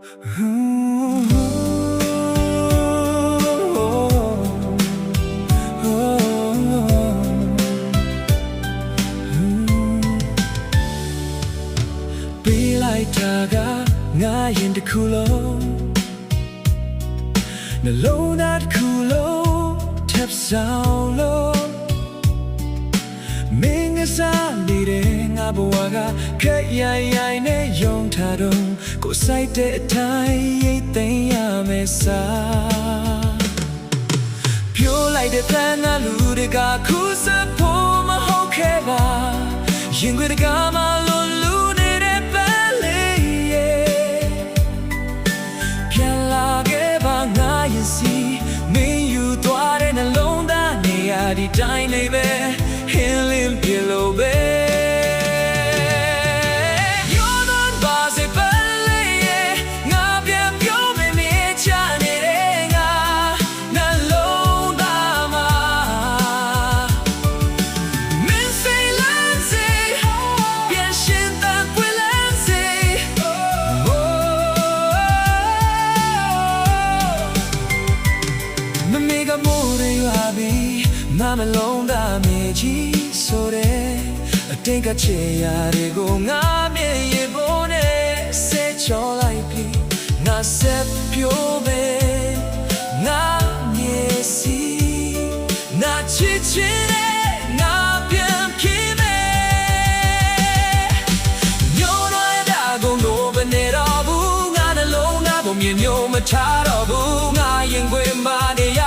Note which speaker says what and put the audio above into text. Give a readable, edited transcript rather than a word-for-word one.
Speaker 1: ငါရင်တစ်ခုလုံးနှလုံးသားတစ်ခုလုံးထပ်ဆောင်လို့မင်းကစားနေတဲ့ငါဘဝကခက်ရိုင်ရိုင်နဲ့ယုံထားတော့ကိုယ်စိုက်တဲ့အတိုင်းရိတ်သိမ်းရမယ်စားပြိုးလိုက်တဲ့တန်ကလူတွေကခုစဖို့မဟုတ်ခဲ့ပါရင်ခွေတကားမှလို့လူနေတဲ့ပန်းလေးပြန်လာခဲ့ပါငါရင်စီမင်းယူသွားတဲ့နှလုံးသားနေရာဒီတိုင်းလေးပဲဟင်းလင်းပြလို့ပဲမလုံးသားမြေကြီးဆိုတဲ့အတိတ်ကချေရတွေကိုငါမြင်ရဖို့နဲ့ဆေးချောလိုက်ပြီးငါဆက်ပြိုးပဲငါမြေစီငါချစ်ချင်တဲ့ငါပြန်ဖြစ်မယ်ညို့ရတာကိုလိုပဲနေတော့ဘူးငါနှလုံးသားကိုမြင်ညို့မချတော့ဘူးငါရင်ခွေမှနေ